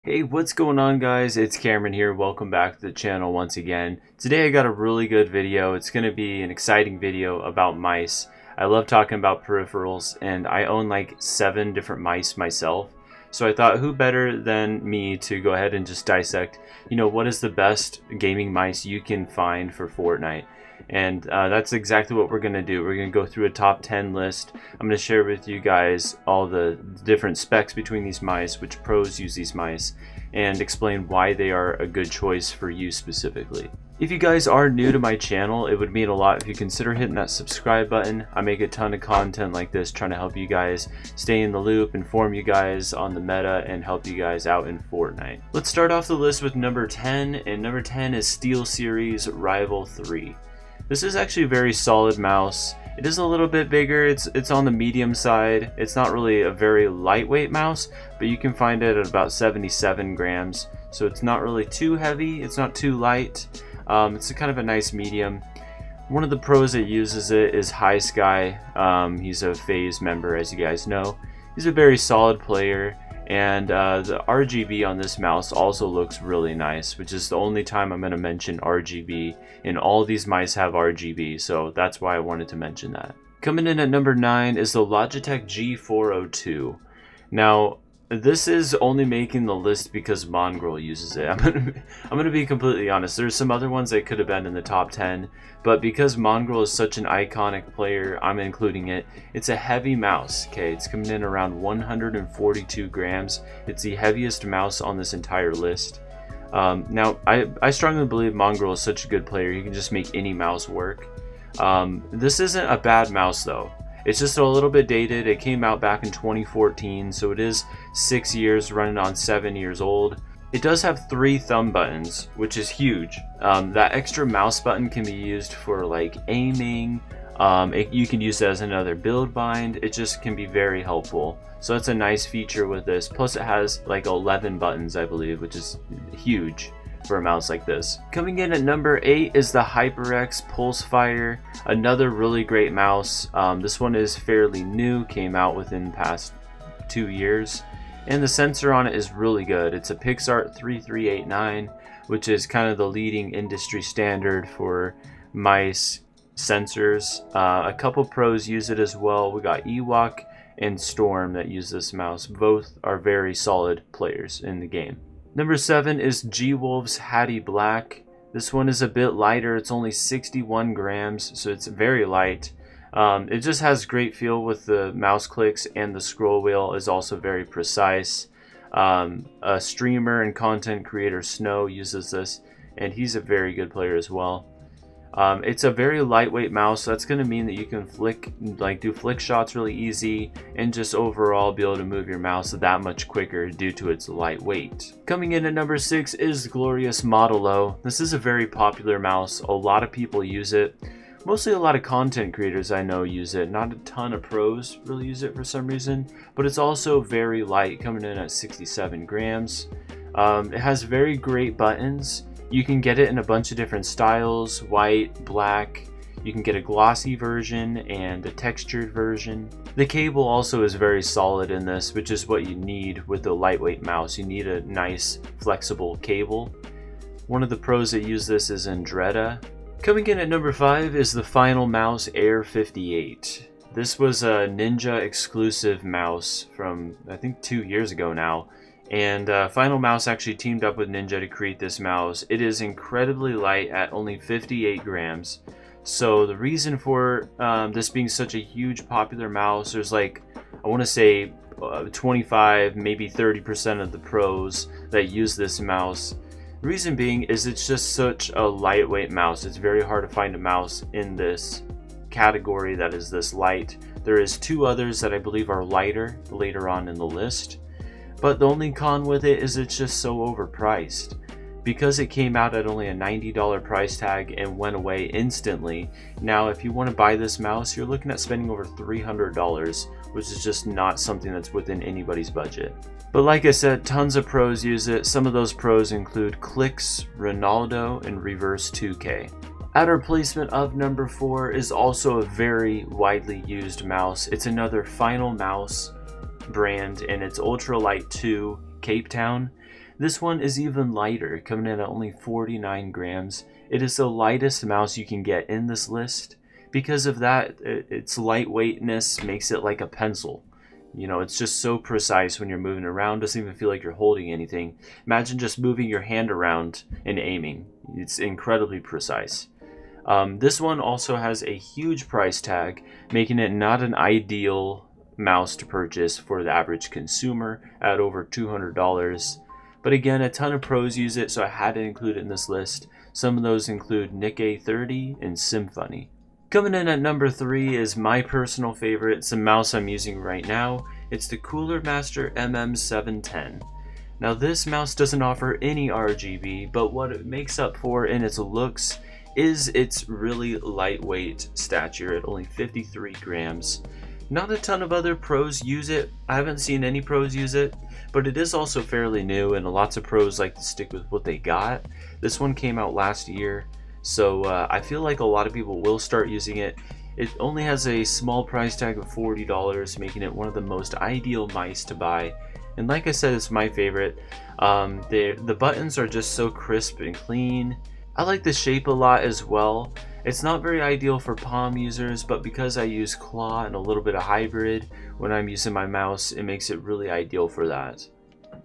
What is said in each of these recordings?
Hey, what's going on, guys? It's Cameron here. Welcome back to the channel once again. Today I got a really good video. It's going to be an exciting video about mice. I love talking about peripherals, and I own like 7 different mice myself. So I thought, who better than me to go ahead and just dissect, what is the best gaming mice you can find for Fortnite. And that's exactly what we're going to do. We're going to go through a top 10 list. I'm going to share with you guys all the different specs between these mice, which pros use these mice, and explain why they are a good choice for you specifically. If you guys are new to my channel, it would mean a lot if you consider hitting that subscribe button. I make a ton of content like this trying to help you guys stay in the loop, inform you guys on the meta, and help you guys out in Fortnite. Let's start off the list with number 10, and number 10 is SteelSeries Rival 3. This is actually a very solid mouse. It is a little bit bigger. It's on the medium side. It's not really a very lightweight mouse, but you can find it at about 77 grams. So it's not really too heavy. It's not too light. It's a kind of a nice medium. One of the pros that uses it is HeyItsCameron. He's a FaZe member, as you guys know. He's a very solid player. And the RGB on this mouse also looks really nice, which is the only time I'm going to mention RGB, and all these mice have RGB, so that's why I wanted to mention that. Coming in at number 9 is the Logitech G402. Now, this is only making the list because Mongrel uses it. I'm gonna be completely honest. There's some other ones that could have been in the top 10, but because Mongrel is such an iconic player, I'm including it. It's a heavy mouse. Okay, it's coming in around 142 grams. It's the heaviest mouse on this entire list. Now, I strongly believe Mongrel is such a good player. He can just make any mouse work. This isn't a bad mouse though. It's just a little bit dated. It came out back in 2014, so it is 6 years running on 7 years old. It does have 3 thumb buttons, which is huge. That extra mouse button can be used for like aiming. You can use it as another build bind. It just can be very helpful. So that's a nice feature with this. Plus it has like 11 buttons, I believe, which is huge for a mouse like this. Coming in at number 8 is the HyperX Pulsefire, another really great mouse. This one is fairly new, came out within the past 2 years, and the sensor on it is really good. It's a Pixart 3389, which is kind of the leading industry standard for mice sensors. A couple pros use it as well. We got Ewok and Storm that use this mouse. Both are very solid players in the game. Number 7 is GWolves Hattie Black. This one is a bit lighter. It's only 61 grams, so it's very light. It just has great feel with the mouse clicks, and the scroll wheel is also very precise. A streamer and content creator, Snow, uses this, and he's a very good player as well. It's a very lightweight mouse, so that's going to mean that you can do flick shots really easy, and just overall be able to move your mouse that much quicker due to its lightweight. Coming in at number 6 is glorious Modelo. This is a very popular mouse. A lot of people use it. Mostly a lot of content creators I know use it. Not a ton of pros really use it for some reason, but it's also very light, coming in at 67 grams. It has very great buttons. You can get it in a bunch of different styles: white, black. You can get a glossy version and a textured version. The cable also is very solid in this, which is what you need with a lightweight mouse. You need a nice flexible cable. One of the pros that use this is Andretta. Coming in at number 5 is the Final Mouse Air 58. This was a Ninja exclusive mouse from I think 2 years ago now. And Final Mouse actually teamed up with Ninja to create this mouse. It is incredibly light at only 58 grams. So the reason for this being such a huge popular mouse, there's like, I want to say 25, maybe 30% of the pros that use this mouse. The reason being is it's just such a lightweight mouse. It's very hard to find a mouse in this category that is this light. There is 2 others that I believe are lighter later on in the list. But the only con with it is it's just so overpriced. Because it came out at only a $90 price tag and went away instantly, now if you want to buy this mouse, you're looking at spending over $300, which is just not something that's within anybody's budget. But like I said, tons of pros use it. Some of those pros include Clix, Ronaldo, and Reverse 2K. At our placement of number 4 is also a very widely used mouse. It's another Final Mouse brand, and it's Ultralight 2 Cape Town. This one is even lighter, coming in at only 49 grams. It is the lightest mouse you can get in this list. Because of that, its lightweightness makes it like a pencil. You know, it's just so precise when you're moving around, doesn't even feel like you're holding anything. Imagine just moving your hand around and aiming. It's incredibly precise. This one also has a huge price tag, making it not an ideal mouse to purchase for the average consumer at over $200. But again, a ton of pros use it, so I had to include it in this list. Some of those include Nick-A30 and Symphony. Coming in at number 3 is my personal favorite. It's a mouse I'm using right now. It's the Cooler Master MM710. Now this mouse doesn't offer any RGB, but what it makes up for in its looks is its really lightweight stature at only 53 grams. Not a ton of other pros use it. I haven't seen any pros use it, but it is also fairly new and lots of pros like to stick with what they got. This one came out last year, so I feel like a lot of people will start using it. It only has a small price tag of $40, making it one of the most ideal mice to buy. And like I said, it's my favorite. The buttons are just so crisp and clean. I like the shape a lot as well. It's not very ideal for palm users, but because I use claw and a little bit of hybrid when I'm using my mouse, it makes it really ideal for that.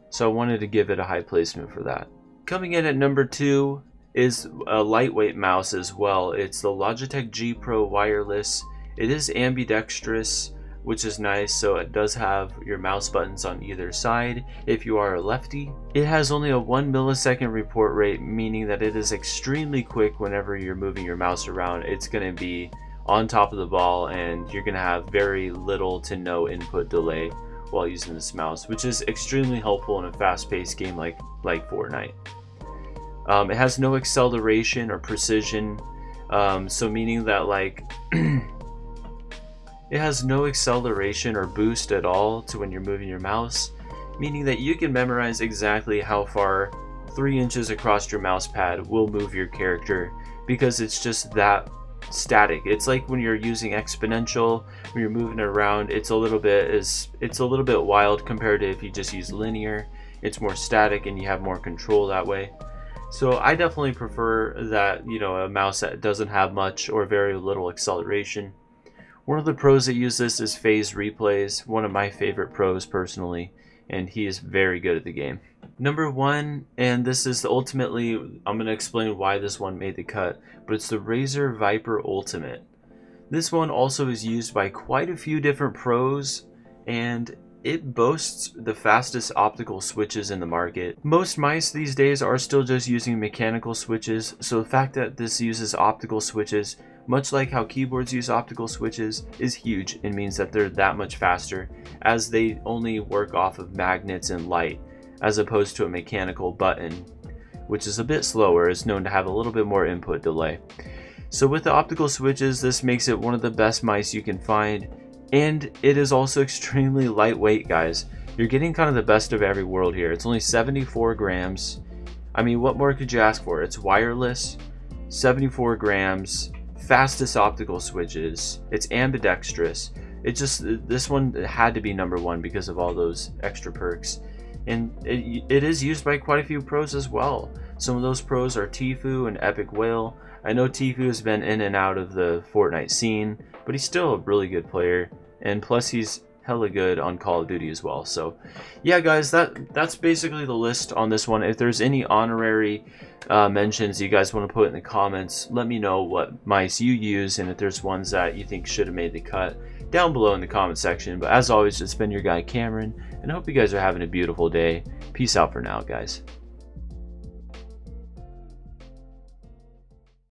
So I wanted to give it a high placement for that. Coming in at number 2 is a lightweight mouse as well. It's the Logitech G Pro Wireless. It is ambidextrous, which is nice, so it does have your mouse buttons on either side if you are a lefty. It has only a 1 millisecond report rate, meaning that it is extremely quick whenever you're moving your mouse around. It's going to be on top of the ball and you're going to have very little to no input delay while using this mouse, which is extremely helpful in a fast-paced game like Fortnite. It has no acceleration or precision, so meaning that like it has no acceleration or boost at all to when you're moving your mouse, meaning that you can memorize exactly how far 3 inches across your mouse pad will move your character because it's just that static. It's like when you're using exponential, when you're moving it around, it's a little bit wild compared to if you just use linear. It's more static and you have more control that way. So I definitely prefer that, you know, a mouse that doesn't have much or very little acceleration. One of the pros that use this is Phase Replays, one of my favorite pros personally, and he is very good at the game. Number 1, and this is ultimately, I'm going to explain why this one made the cut, but it's the Razer Viper Ultimate. This one also is used by quite a few different pros, and it boasts the fastest optical switches in the market. Most mice these days are still just using mechanical switches, so the fact that this uses optical switches, much like how keyboards use optical switches, is huge and means that they're that much faster, as they only work off of magnets and light, as opposed to a mechanical button, which is a bit slower, is known to have a little bit more input delay. So with the optical switches, this makes it one of the best mice you can find, and it is also extremely lightweight, guys. You're getting kind of the best of every world here. It's only 74 grams. I mean, what more could you ask for? It's wireless, 74 grams, fastest optical switches, it's ambidextrous. This one had to be number 1 because of all those extra perks. And it is used by quite a few pros as well. Some of those pros are Tfue and Epic Whale. I know Tfue has been in and out of the Fortnite scene, but he's still a really good player, and plus he's hella good on Call of Duty as well. So yeah, guys, that's basically the list on this one. If there's any honorary mentions you guys want to put in the comments, let me know what mice you use, and if there's ones that you think should have made the cut, down below in the comment section. But as always, it's been your guy Cameron, and I hope you guys are having a beautiful day. Peace out for now, guys.